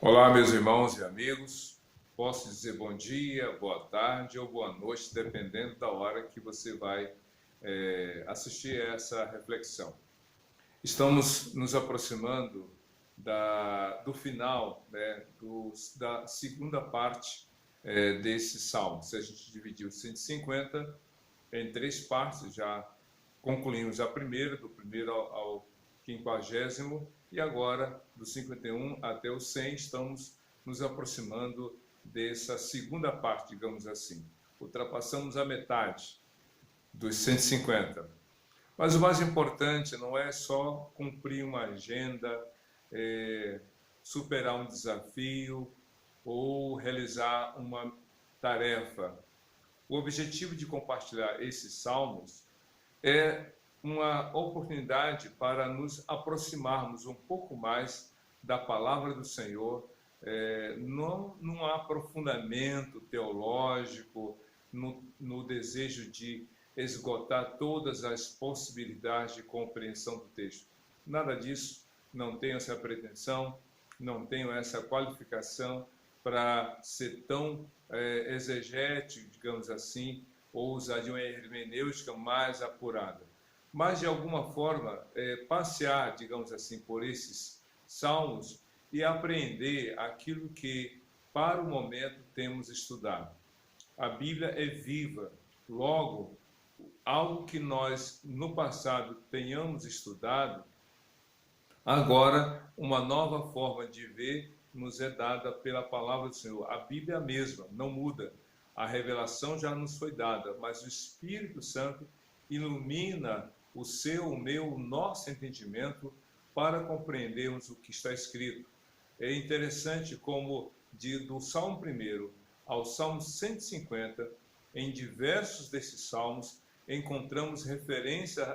Olá, meus irmãos e amigos. Posso dizer bom dia, boa tarde ou boa noite, dependendo da hora que você vai assistir a essa reflexão. Estamos nos aproximando do final, né, da segunda parte desse salmo. Se a gente dividir os 150 em três partes, já concluímos a primeira, do primeiro ao 50º, e agora, do 51 até o 100, estamos nos aproximando dessa segunda parte, digamos assim. Ultrapassamos a metade dos 150. Mas o mais importante não é só cumprir uma agenda, é, superar um desafio ou realizar uma tarefa. O objetivo de compartilhar esses salmos é uma oportunidade para nos aproximarmos um pouco mais da palavra do Senhor, não num aprofundamento teológico, no desejo de esgotar todas as possibilidades de compreensão do texto. Nada disso, não tenho essa pretensão, não tenho essa qualificação para ser tão exegético, digamos assim, ou usar de uma hermenêutica mais apurada. Mas, de alguma forma, passear, digamos assim, por esses salmos e aprender aquilo que, para o momento, temos estudado. A Bíblia é viva, logo, algo que nós, no passado, tenhamos estudado, agora, uma nova forma de ver nos é dada pela palavra do Senhor. A Bíblia é a mesma, não muda. A revelação já nos foi dada, mas o Espírito Santo ilumina o seu, o meu, o nosso entendimento para compreendermos o que está escrito. É interessante como do Salmo 1 ao Salmo 150, em diversos desses salmos, encontramos referências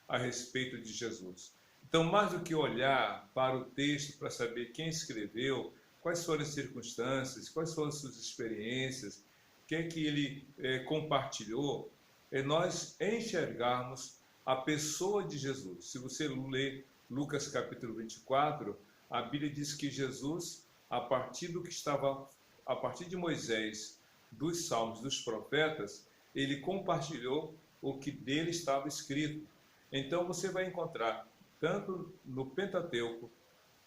a respeito de Jesus. Então, mais do que olhar para o texto para saber quem escreveu, quais foram as circunstâncias, quais foram as suas experiências, o que é que ele compartilhou, é nós enxergarmos a pessoa de Jesus. Se você ler Lucas capítulo 24, a Bíblia diz que Jesus, a partir de Moisés, dos salmos, dos profetas, ele compartilhou o que dele estava escrito. Então você vai encontrar, tanto no Pentateuco,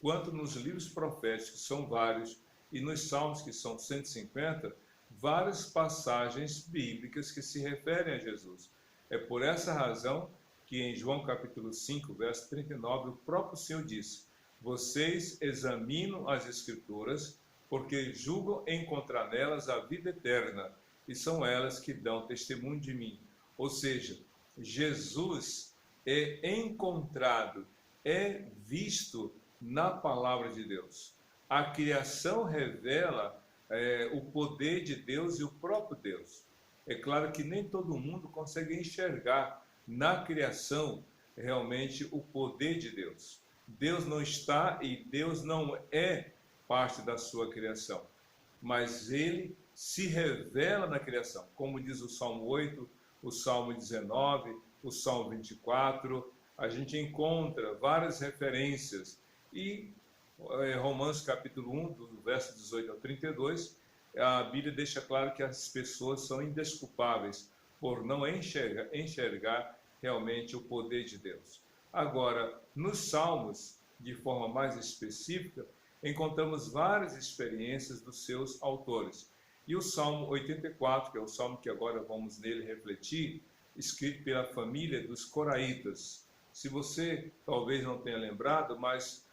quanto nos livros proféticos, que são vários, e nos salmos, que são 150, várias passagens bíblicas que se referem a Jesus. É por essa razão que em João capítulo 5, verso 39, o próprio Senhor disse: vocês examinam as Escrituras, porque julgam encontrar nelas a vida eterna, e são elas que dão testemunho de mim. Ou seja, Jesus é encontrado, é visto na palavra de Deus. A criação revela o poder de Deus e o próprio Deus. É claro que nem todo mundo consegue enxergar na criação realmente o poder de Deus. Deus não está e Deus não é parte da sua criação, mas ele se revela na criação, como diz o Salmo 8, o Salmo 19, o Salmo 24, a gente encontra várias referências. E Romanos capítulo 1, do verso 18 ao 32, a Bíblia deixa claro que as pessoas são indesculpáveis por não enxergar realmente o poder de Deus. Agora, nos Salmos, de forma mais específica, encontramos várias experiências dos seus autores. E o Salmo 84, que é o salmo que agora vamos nele refletir, escrito pela família dos Coraitas. Se você talvez não tenha lembrado, mas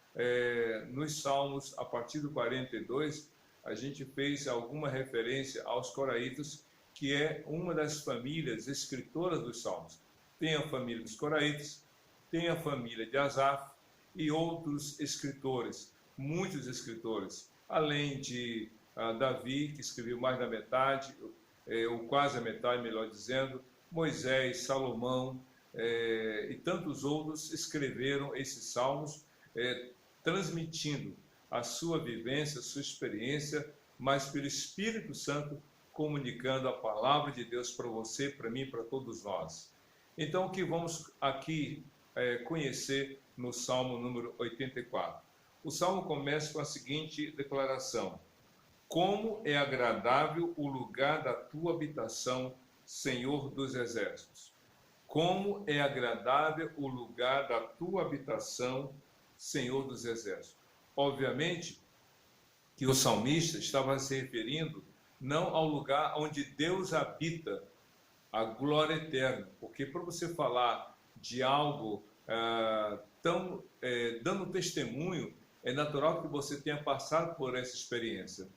nos Salmos, a partir do 42, a gente fez alguma referência aos Coraitas, que é uma das famílias escritoras dos Salmos. Tem a família dos Coraitas, tem a família de Asaf e outros escritores, muitos escritores, além de Davi, que escreveu mais da metade, ou quase a metade, melhor dizendo, Moisés, Salomão e tantos outros escreveram esses salmos, transmitindo a sua vivência, a sua experiência, mas pelo Espírito Santo comunicando a palavra de Deus para você, para mim, para todos nós. Então, o que vamos aqui conhecer no Salmo número 84? O Salmo começa com a seguinte declaração: como é agradável o lugar da tua habitação, Senhor dos Exércitos. Como é agradável o lugar da tua habitação, Senhor dos Exércitos. Obviamente que o salmista estava se referindo não ao lugar onde Deus habita, a glória eterna, porque para você falar de algo dando testemunho, é natural que você tenha passado por essa experiência.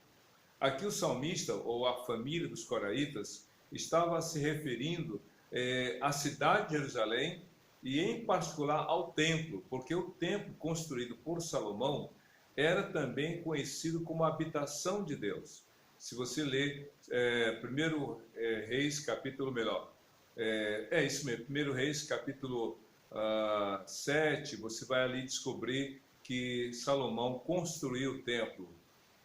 Aqui o salmista, ou a família dos coraitas, estava se referindo à cidade de Jerusalém e, em particular, ao templo, porque o templo construído por Salomão era também conhecido como a habitação de Deus. Se você ler 1 Reis, capítulo melhor, isso mesmo, 1 Reis, capítulo 7, você vai ali descobrir que Salomão construiu o templo.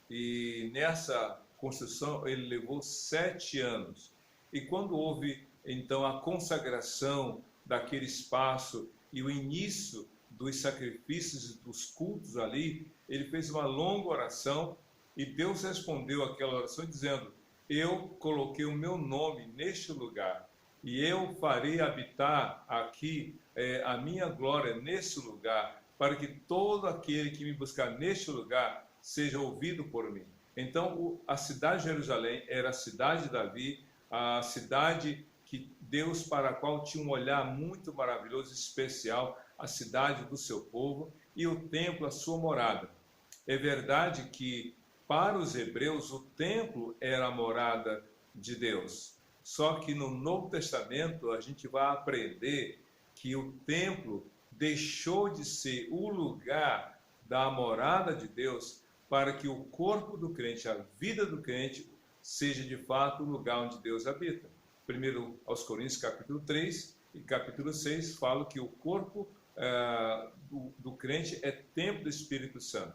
E nessa construção ele levou 7 anos. E quando houve então a consagração daquele espaço e o início dos sacrifícios e dos cultos ali, ele fez uma longa oração e Deus respondeu àquela oração dizendo: eu coloquei o meu nome neste lugar e eu farei habitar aqui a minha glória nesse lugar, para que todo aquele que me buscar neste lugar seja ouvido por mim. Então, a cidade de Jerusalém era a cidade de Davi, a cidade que Deus, para a qual tinha um olhar muito maravilhoso, especial, a cidade do seu povo, e o templo, a sua morada. É verdade que, para os hebreus, o templo era a morada de Deus. Só que no Novo Testamento, a gente vai aprender que o templo deixou de ser o lugar da morada de Deus para que o corpo do crente, a vida do crente, seja de fato o lugar onde Deus habita. Primeiro aos Coríntios, capítulo 3 e capítulo 6, fala que o corpo do crente é templo do Espírito Santo.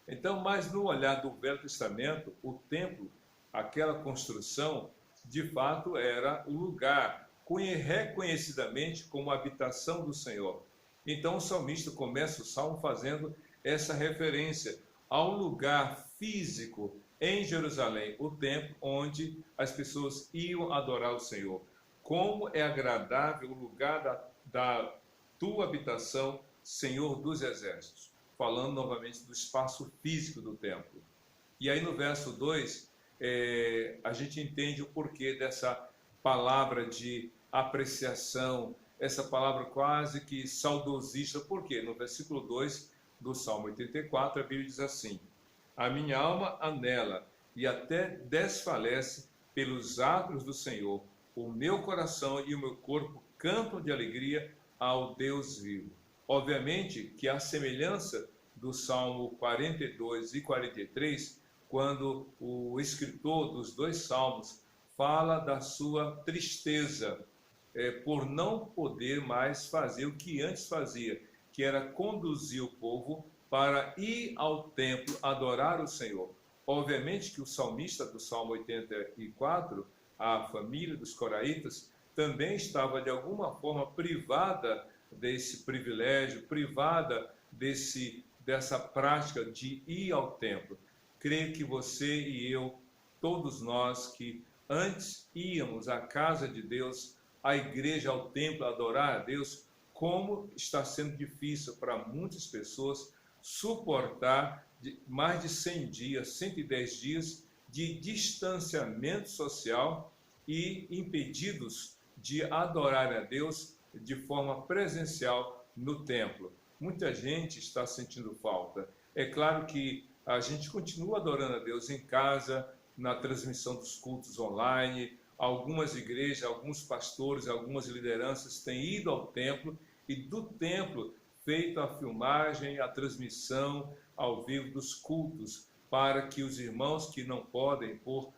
Então, mas no olhar do Velho Testamento, o templo, aquela construção, de fato era o lugar, reconhecidamente como a habitação do Senhor. Então o salmista começa o salmo fazendo essa referência ao lugar físico em Jerusalém, o templo onde as pessoas iam adorar o Senhor. Como é agradável o lugar da tua habitação, Senhor dos Exércitos. Falando novamente do espaço físico do templo. E aí no verso 2, a gente entende o porquê dessa palavra de apreciação, essa palavra quase que saudosista. Por quê? No versículo 2 do Salmo 84, a Bíblia diz assim: a minha alma anela e até desfalece pelos atos do Senhor. O meu coração e o meu corpo cantam de alegria ao Deus vivo. Obviamente que a semelhança do Salmo 42 e 43, quando o escritor dos dois salmos fala da sua tristeza por não poder mais fazer o que antes fazia, que era conduzir o povo para ir ao templo adorar o Senhor. Obviamente que o salmista do Salmo 84, a família dos coraitas, também estava de alguma forma privada desse privilégio, privada dessa prática de ir ao templo. Creio que você e eu, todos nós que antes íamos à casa de Deus, à igreja, ao templo, adorar a Deus, como está sendo difícil para muitas pessoas suportar mais de 100 dias, 110 dias de distanciamento social e impedidos de adorar a Deus de forma presencial no templo. Muita gente está sentindo falta. É claro que a gente continua adorando a Deus em casa, na transmissão dos cultos online. Algumas igrejas, alguns pastores, algumas lideranças têm ido ao templo e do templo feito a filmagem, a transmissão ao vivo dos cultos, para que os irmãos que não podem, por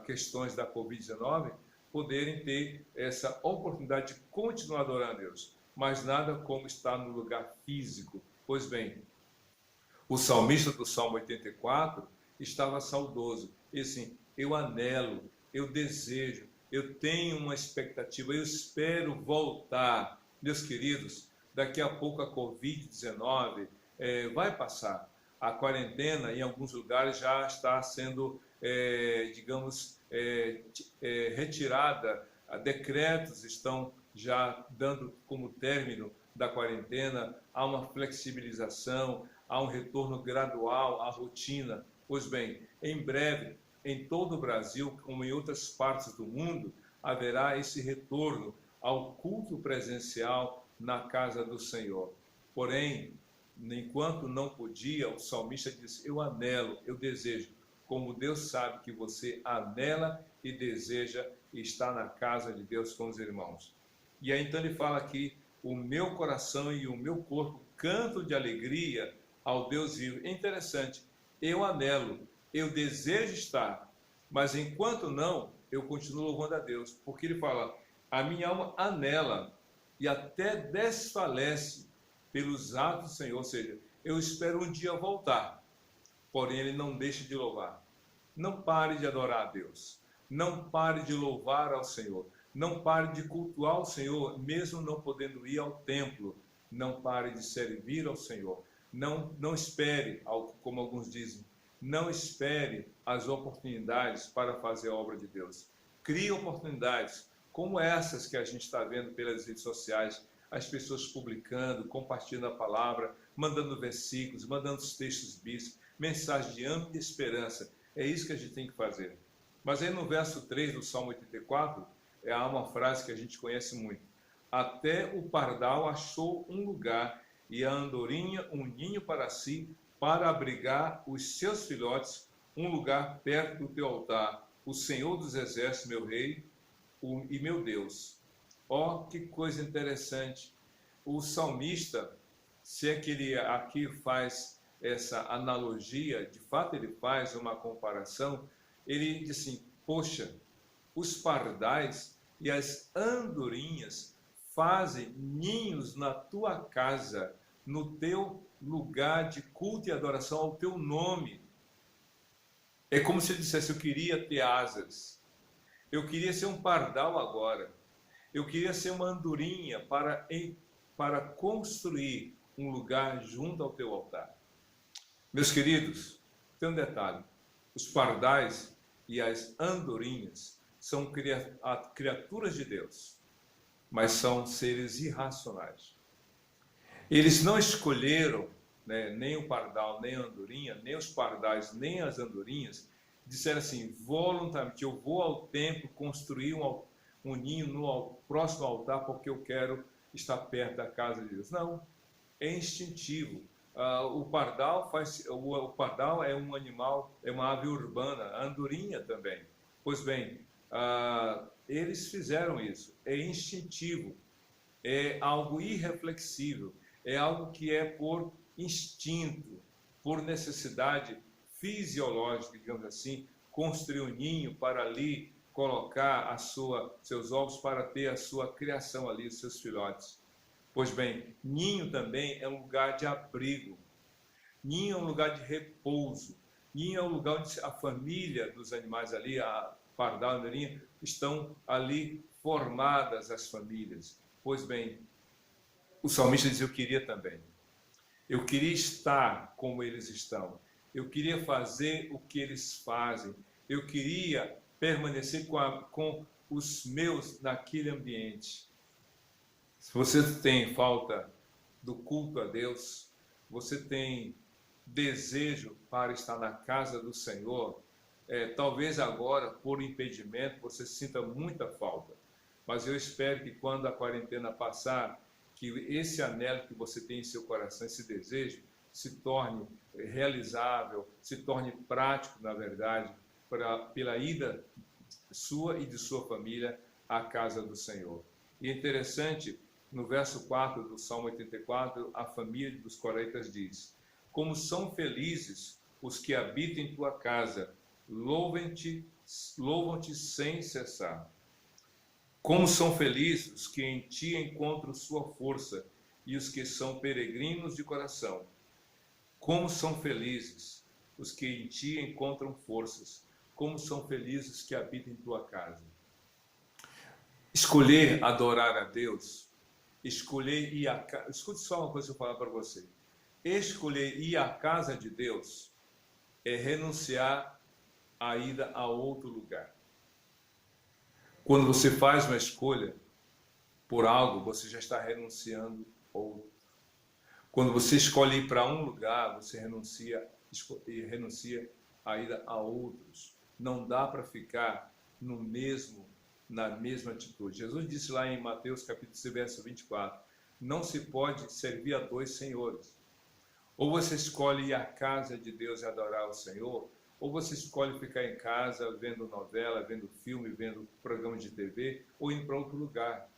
questões da Covid-19, poderem ter essa oportunidade de continuar adorando a Deus. Mas nada como estar no lugar físico. Pois bem, o salmista do Salmo 84 estava saudoso. E assim, eu anelo, eu desejo, eu tenho uma expectativa, eu espero voltar. Meus queridos, daqui a pouco a Covid-19 vai passar. a quarentena em alguns lugares já está sendo, retirada. Decretos estão já dando como término da quarentena, há uma flexibilização, há um retorno gradual à rotina. Pois bem, em breve, em todo o Brasil, como em outras partes do mundo, haverá esse retorno ao culto presencial na casa do Senhor. Porém, enquanto não podia, o salmista disse: eu anelo, eu desejo, como Deus sabe que você anela e deseja estar na casa de Deus com os irmãos. E aí então ele fala aqui: o meu coração e o meu corpo cantam de alegria ao Deus vivo. É interessante, eu anelo, eu desejo estar, mas enquanto não, eu continuo louvando a Deus, porque ele fala: a minha alma anela e até desfalece pelos atos do Senhor, ou seja, eu espero um dia voltar, porém ele não deixa de louvar. Não pare de adorar a Deus, não pare de louvar ao Senhor, não pare de cultuar o Senhor, mesmo não podendo ir ao templo, não pare de servir ao Senhor, não espere, como alguns dizem, não espere as oportunidades para fazer a obra de Deus. Crie oportunidades, como essas que a gente está vendo pelas redes sociais, as pessoas publicando, compartilhando a palavra, mandando versículos, mandando os textos bíblicos, mensagem de ânimo e esperança. É isso que a gente tem que fazer. Mas aí no verso 3 do Salmo 84, há uma frase que a gente conhece muito: até o pardal achou um lugar e a andorinha um ninho para si, para abrigar os seus filhotes, um lugar perto do teu altar. O Senhor dos exércitos, meu rei e meu Deus. Ó, que coisa interessante. O salmista, se é que ele aqui faz essa analogia, de fato ele faz uma comparação, ele diz assim: poxa, os pardais e as andorinhas fazem ninhos na tua casa, no teu lugar de culto e adoração ao teu nome. É como se ele dissesse: eu queria ter asas, eu queria ser um pardal agora, eu queria ser uma andorinha para construir um lugar junto ao teu altar. Meus queridos, tem um detalhe: os pardais e as andorinhas são criaturas de Deus, mas são seres irracionais. Eles não escolheram, nem o pardal, nem a andorinha, nem os pardais, nem as andorinhas, disseram assim voluntariamente: eu vou ao templo construir um ninho no próximo altar porque eu quero estar perto da casa de Deus. Não, é instintivo. O pardal é um animal, é uma ave urbana, a andorinha também. Pois bem, eles fizeram isso. É instintivo, é algo irreflexível, é algo que é por instinto, por necessidade fisiológica, digamos assim, construir um ninho para ali colocar seus ovos, para ter a sua criação ali, os seus filhotes. Pois bem, ninho também é um lugar de abrigo, ninho é um lugar de repouso, ninho é um lugar onde a família dos animais ali, a pardal, a andorinha, estão ali formadas as famílias. Pois bem, o salmista diz: eu queria também, eu queria estar como eles estão, eu queria fazer o que eles fazem, eu queria permanecer com os meus naquele ambiente. Se você tem falta do culto a Deus, você tem desejo para estar na casa do Senhor, talvez agora, por impedimento, você sinta muita falta. Mas eu espero que quando a quarentena passar, que esse anelo que você tem em seu coração, esse desejo, se torne realizável, se torne prático, na verdade, pela ida sua e de sua família à casa do Senhor. E é interessante, no verso 4 do Salmo 84, a família dos coraitas diz: como são felizes os que habitam em tua casa, louvam-te sem cessar. Como são felizes os que em ti encontram sua força e os que são peregrinos de coração. Como são felizes os que em ti encontram forças. Como são felizes os que habitam em tua casa. Escolher adorar a Deus, escolher ir a casa. Escute só uma coisa que eu vou falar para você. escolher ir à casa de Deus é renunciar à ida a outro lugar. Quando você faz uma escolha por algo, você já está renunciando a outro. Quando você escolhe ir para um lugar, você renuncia a ida a outros. Não dá para ficar na mesma atitude. Jesus disse lá em Mateus capítulo 6, verso 24, não se pode servir a dois senhores. Ou você escolhe ir à casa de Deus e adorar o Senhor, ou você escolhe ficar em casa vendo novela, vendo filme, vendo programas de TV, ou indo para outro lugar.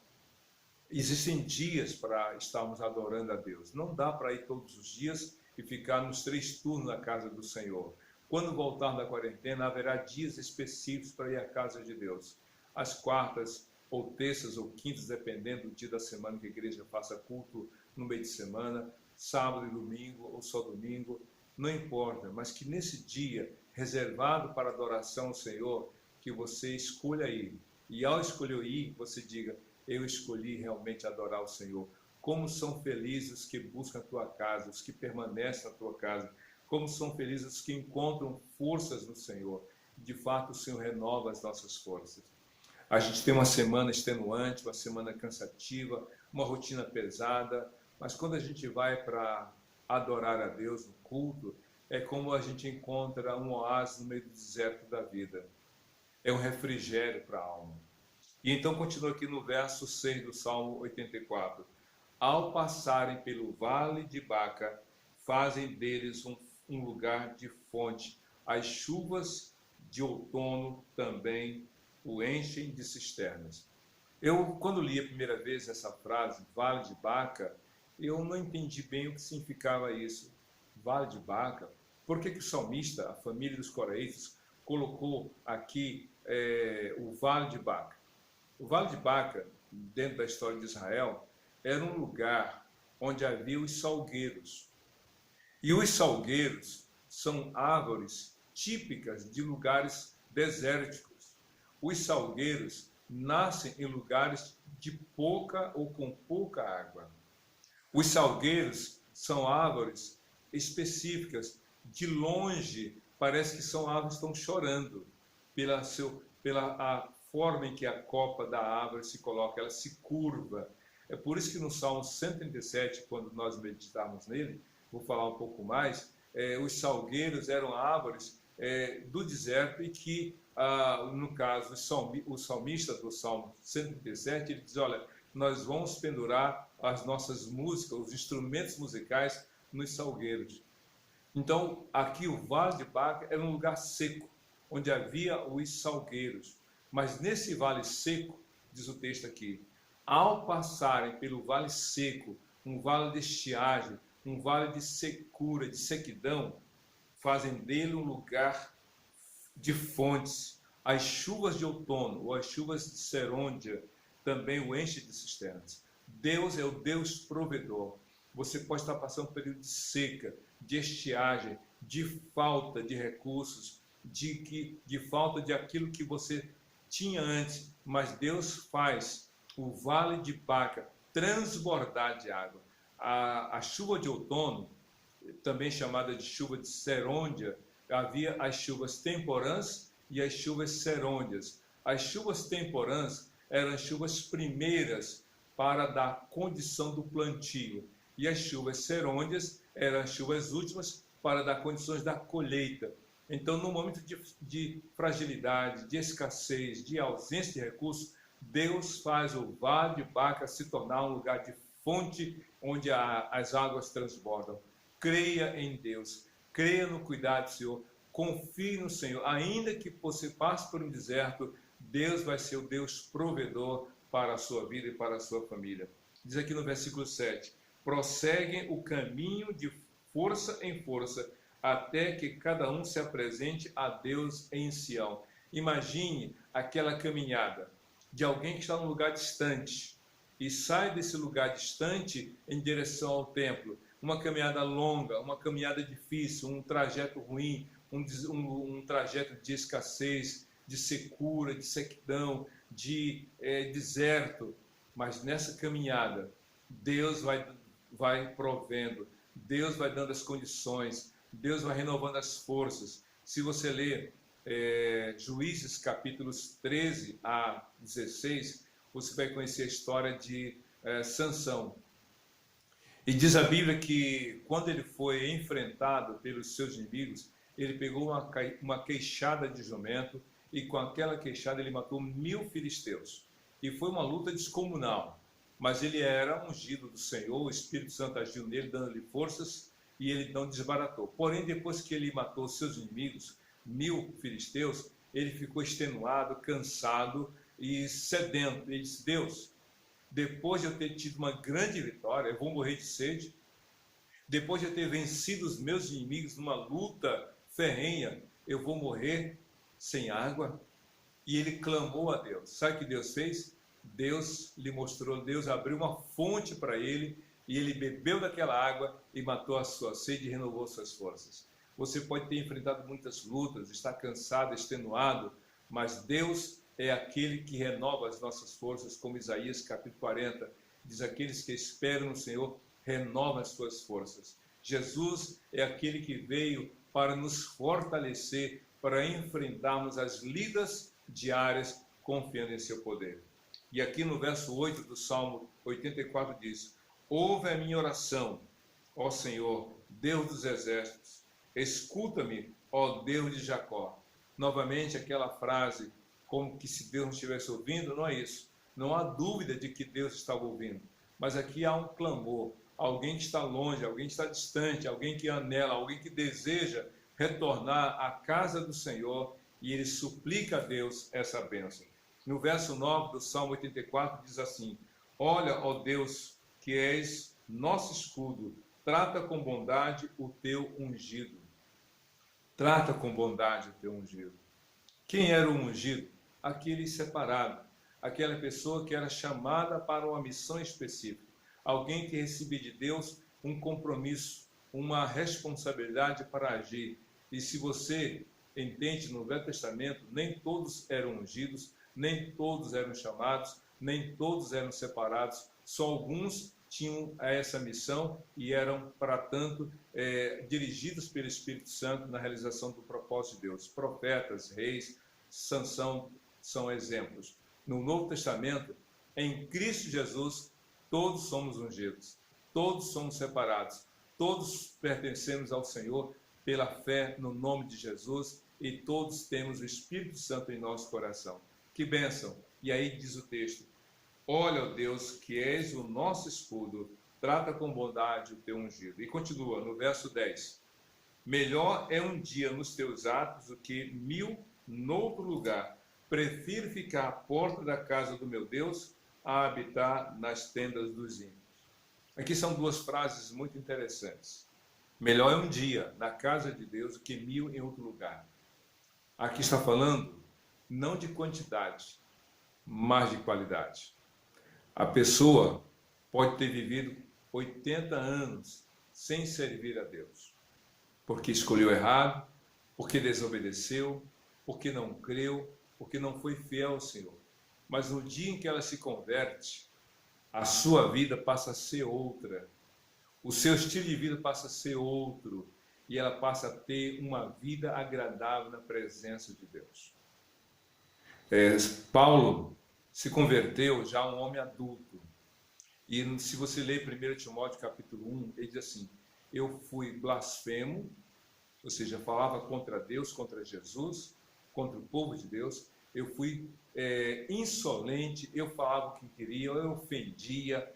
Existem dias para estarmos adorando a Deus. Não dá para ir todos os dias e ficar nos 3 turnos na casa do Senhor. Quando voltar da quarentena, haverá dias específicos para ir à casa de Deus. Às quartas, ou terças, ou quintas, dependendo do dia da semana que a igreja faça culto no meio de semana, sábado e domingo, ou só domingo, não importa, mas que nesse dia, reservado para adoração ao Senhor, que você escolha ir. E ao escolher ir, você diga, eu escolhi realmente adorar o Senhor. Como são felizes os que buscam a tua casa, os que permanecem na tua casa. Como são felizes os que encontram forças no Senhor. De fato, o Senhor renova as nossas forças. A gente tem uma semana extenuante, uma semana cansativa, uma rotina pesada, mas quando a gente vai para adorar a Deus no culto, é como a gente encontra um oásis no meio do deserto da vida. É um refrigério para a alma. E então continua aqui no verso 6 do Salmo 84. Ao passarem pelo vale de Baca, fazem deles um lugar de fonte. As chuvas de outono também o enchem de cisternas. Eu, quando li a primeira vez essa frase, Vale de Baca, eu não entendi bem o que significava isso. Vale de Baca. Por que o salmista, a família dos coraítas, colocou aqui o Vale de Baca? O Vale de Baca, dentro da história de Israel, era um lugar onde havia os salgueiros. E os salgueiros são árvores típicas de lugares desérticos. Os salgueiros nascem em lugares de pouca ou com pouca água. Os salgueiros são árvores específicas. De longe, parece que são árvores que estão chorando pela a forma em que a copa da árvore se coloca, ela se curva. É por isso que no Salmo 137, quando nós meditarmos nele, vou falar um pouco mais, os salgueiros eram árvores do deserto e que, no caso, o salmista do Salmo 137, ele diz, olha, nós vamos pendurar as nossas músicas, os instrumentos musicais nos salgueiros. Então, aqui o Vale de Baca era um lugar seco, onde havia os salgueiros. Mas nesse vale seco, diz o texto aqui, ao passarem pelo vale seco, um vale de estiagem, um vale de secura, de sequidão, fazem dele um lugar de fontes. As chuvas de outono, ou as chuvas de serôndia, também o enchem de cisternas. Deus é o Deus provedor. Você pode estar passando um período de seca, de estiagem, de falta de recursos, de falta de aquilo que você tinha antes, mas Deus faz o Vale de Baca transbordar de água. A chuva de outono, também chamada de chuva de serôndia, havia as chuvas temporãs e as chuvas serôndias. As chuvas temporãs eram as chuvas primeiras para dar condição do plantio, e as chuvas serôndias eram as chuvas últimas para dar condições da colheita. Então, no momento de fragilidade, de escassez, de ausência de recursos, Deus faz o Vale de Baca se tornar um lugar de fonte onde as águas transbordam. Creia em Deus, creia no cuidado do Senhor, confie no Senhor. Ainda que você passe por um deserto, Deus vai ser o Deus provedor para a sua vida e para a sua família. Diz aqui no versículo 7, prosseguem o caminho de força em força, até que cada um se apresente a Deus em Sião. Imagine aquela caminhada de alguém que está num lugar distante e sai desse lugar distante em direção ao templo. Uma caminhada longa, uma caminhada difícil, um trajeto ruim, um trajeto de escassez, de secura, de sequidão, de deserto. Mas nessa caminhada, Deus vai provendo. Deus vai dando as condições, Deus vai renovando as forças. Se você ler Juízes capítulos 13 a 16, você vai conhecer a história de Sansão. E diz a Bíblia que quando ele foi enfrentado pelos seus inimigos, ele pegou uma queixada de jumento e com aquela queixada ele matou 1000 filisteus. E foi uma luta descomunal, mas ele era ungido do Senhor, o Espírito Santo agiu nele, dando-lhe forças, e ele não desbaratou. Porém, depois que ele matou seus inimigos, 1000 filisteus, ele ficou extenuado, cansado e sedento. Ele disse: Deus, depois de eu ter tido uma grande vitória, eu vou morrer de sede. Depois de eu ter vencido os meus inimigos numa luta ferrenha, eu vou morrer sem água. E ele clamou a Deus. Sabe o que Deus fez? Deus lhe mostrou, Deus abriu uma fonte para ele, e ele bebeu daquela água e matou a sua sede e renovou suas forças. Você pode ter enfrentado muitas lutas, está cansado, extenuado, mas Deus é aquele que renova as nossas forças, como Isaías capítulo 40, diz: aqueles que esperam no Senhor renovam as suas forças. Jesus é aquele que veio para nos fortalecer, para enfrentarmos as lidas diárias, confiando em seu poder. E aqui no verso 8 do Salmo 84 diz: ouve a minha oração, ó Senhor, Deus dos exércitos, escuta-me, ó Deus de Jacó. Novamente aquela frase, como que se Deus não estivesse ouvindo. Não é isso. Não há dúvida de que Deus estava ouvindo. Mas aqui há um clamor. Alguém que está longe, alguém que está distante, alguém que anela, alguém que deseja retornar à casa do Senhor, e ele suplica a Deus essa bênção. No verso 9 do Salmo 84 diz assim: olha, ó Deus, que és nosso escudo, trata com bondade o teu ungido. Trata com bondade o teu ungido. Quem era o ungido? Aquele separado, aquela pessoa que era chamada para uma missão específica, alguém que recebia de Deus um compromisso, uma responsabilidade para agir. E se você entende, no Velho Testamento, nem todos eram ungidos, nem todos eram chamados, nem todos eram separados, só alguns tinham essa missão e eram, para tanto, dirigidos pelo Espírito Santo na realização do propósito de Deus. Profetas, reis, Sansão são exemplos. No Novo Testamento, em Cristo Jesus, todos somos ungidos, todos somos separados, todos pertencemos ao Senhor pela fé no nome de Jesus, e todos temos o Espírito Santo em nosso coração. Que bênção! E aí diz o texto: olha, ó Deus, que és o nosso escudo, trata com bondade o teu ungido. E continua no verso 10: melhor é um dia nos teus atos do que 1000 noutro lugar. Prefiro ficar à porta da casa do meu Deus a habitar nas tendas dos ímpios. Aqui são duas frases muito interessantes. Melhor é um dia na casa de Deus do que 1000 em outro lugar. Aqui está falando não de quantidade, mas de qualidade. A pessoa pode ter vivido 80 anos sem servir a Deus, porque escolheu errado, porque desobedeceu, porque não creu, porque não foi fiel ao Senhor. Mas no dia em que ela se converte, a sua vida passa a ser outra, o seu estilo de vida passa a ser outro, e ela passa a ter uma vida agradável na presença de Deus. Paulo se converteu já um homem adulto, e se você ler 1 Timóteo capítulo 1, ele diz assim: eu fui blasfemo, ou seja, falava contra Deus, contra Jesus, contra o povo de Deus. Eu fui insolente, eu falava o que queria, eu ofendia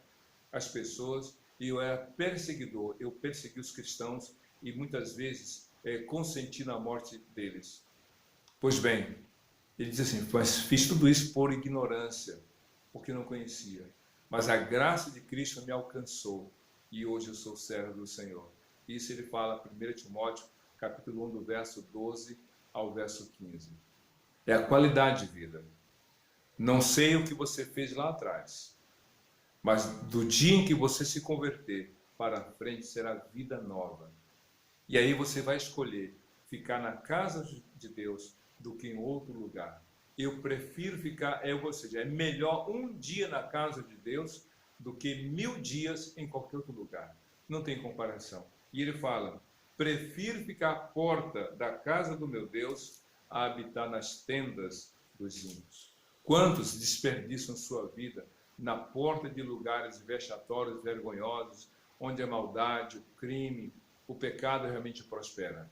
as pessoas, e eu era perseguidor, eu persegui os cristãos e muitas vezes consenti na morte deles. Pois bem, ele diz assim: mas fiz tudo isso por ignorância, porque não conhecia. Mas a graça de Cristo me alcançou e hoje eu sou servo do Senhor. Isso ele fala em 1 Timóteo, capítulo 1, do verso 12 ao verso 15. É a qualidade de vida. Não sei o que você fez lá atrás, mas do dia em que você se converter para frente será vida nova. E aí você vai escolher ficar na casa de Deus do que em outro lugar. Eu prefiro ficar, ou seja, é melhor um dia na casa de Deus do que 1000 dias em qualquer outro lugar. não tem comparação. E ele fala: prefiro ficar à porta da casa do meu Deus a habitar nas tendas dos ímpios. Quantos desperdiçam sua vida na porta de lugares vexatórios, vergonhosos, onde a maldade, o crime, o pecado realmente prospera?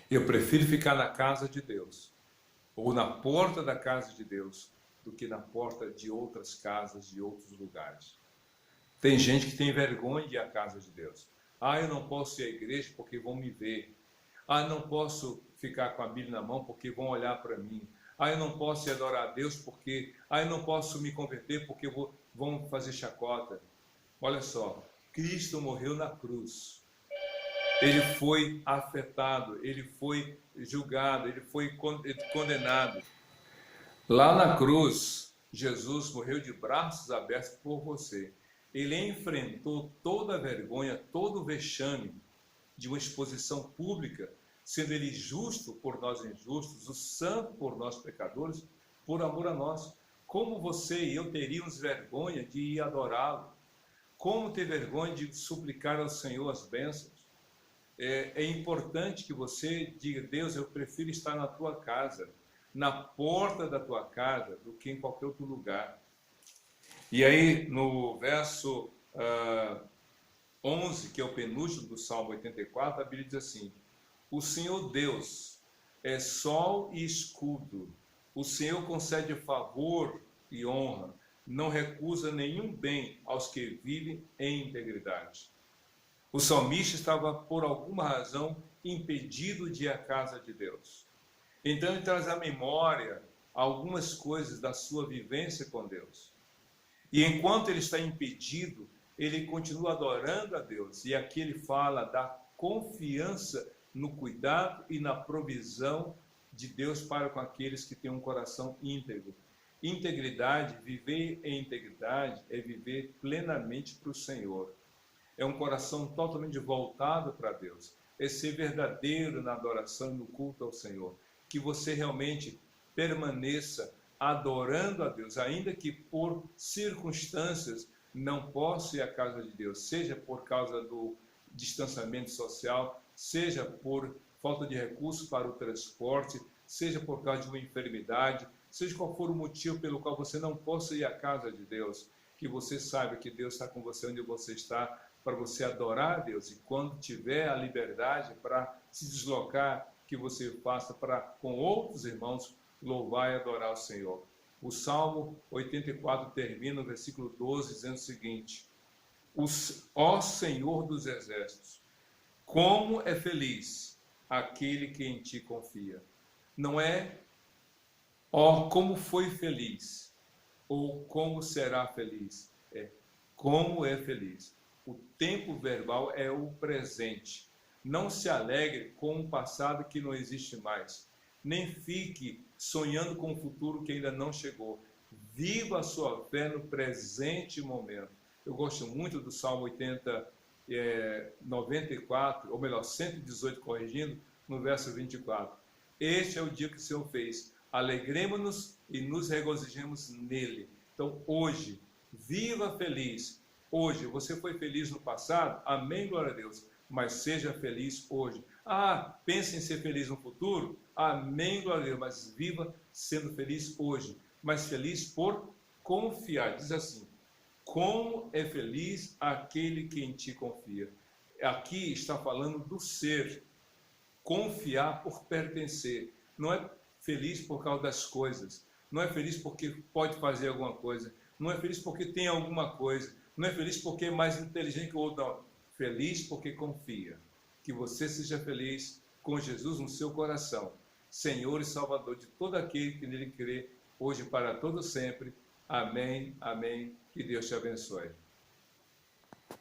Eu prefiro ficar na casa de Deus, ou na porta da casa de Deus, do que na porta de outras casas, de outros lugares. Tem gente que tem vergonha de ir à casa de Deus. Eu não posso ir à igreja porque vão me ver. Não posso ficar com a Bíblia na mão porque vão olhar para mim. Eu não posso ir adorar a Deus porque... eu não posso me converter porque vão fazer chacota. Olha só, Cristo morreu na cruz. Ele foi afetado, ele foi julgado, ele foi condenado. Lá na cruz, Jesus morreu de braços abertos por você. Ele enfrentou toda a vergonha, todo o vexame de uma exposição pública, sendo ele justo por nós injustos, o santo por nós pecadores, por amor a nós. Como você e eu teríamos vergonha de ir adorá-lo? Como ter vergonha de suplicar ao Senhor as bênçãos? É importante que você diga: Deus, eu prefiro estar na tua casa, na porta da tua casa, do que em qualquer outro lugar. E aí, no verso 11, que é o penúltimo do Salmo 84, a Bíblia diz assim: o Senhor Deus é sol e escudo, o Senhor concede favor e honra, não recusa nenhum bem aos que vivem em integridade. O salmista estava, por alguma razão, impedido de ir à casa de Deus. Então ele traz à memória algumas coisas da sua vivência com Deus. E enquanto ele está impedido, ele continua adorando a Deus. E aqui ele fala da confiança no cuidado e na provisão de Deus para com aqueles que têm um coração íntegro. Integridade, viver em integridade, é viver plenamente para o Senhor. É um coração totalmente voltado para Deus. É ser verdadeiro na adoração e no culto ao Senhor. Que você realmente permaneça adorando a Deus, ainda que por circunstâncias não possa ir à casa de Deus, seja por causa do distanciamento social, seja por falta de recursos para o transporte, seja por causa de uma enfermidade, seja qual for o motivo pelo qual você não possa ir à casa de Deus, que você saiba que Deus está com você onde você está, para você adorar a Deus. E quando tiver a liberdade para se deslocar, que você faça para, com outros irmãos, louvar e adorar o Senhor. O Salmo 84 termina no versículo 12, dizendo o seguinte: ó Senhor dos exércitos, como é feliz aquele que em ti confia. Não é, ó, como foi feliz, ou como será feliz. É, como é feliz. O tempo verbal é o presente. Não se alegre com um passado que não existe mais. Nem fique sonhando com um futuro que ainda não chegou. Viva a sua fé no presente momento. Eu gosto muito do Salmo 94, ou melhor, 118, corrigindo, no verso 24. Este é o dia que o Senhor fez. Alegremos-nos e nos regozijemos nele. Então, hoje, viva feliz. Hoje, você foi feliz no passado? Amém, glória a Deus. Mas seja feliz hoje. Pense em ser feliz no futuro? Amém, glória a Deus. Mas viva sendo feliz hoje. Mas feliz por confiar. Diz assim: como é feliz aquele que em ti confia. Aqui está falando do ser. Confiar por pertencer. Não é feliz por causa das coisas. Não é feliz porque pode fazer alguma coisa. Não é feliz porque tem alguma coisa. Não é feliz porque é mais inteligente que o outro. Não. Feliz porque confia. Que você seja feliz com Jesus no seu coração. Senhor e Salvador de todo aquele que nele crê, hoje e para todo sempre. Amém, amém. Que Deus te abençoe.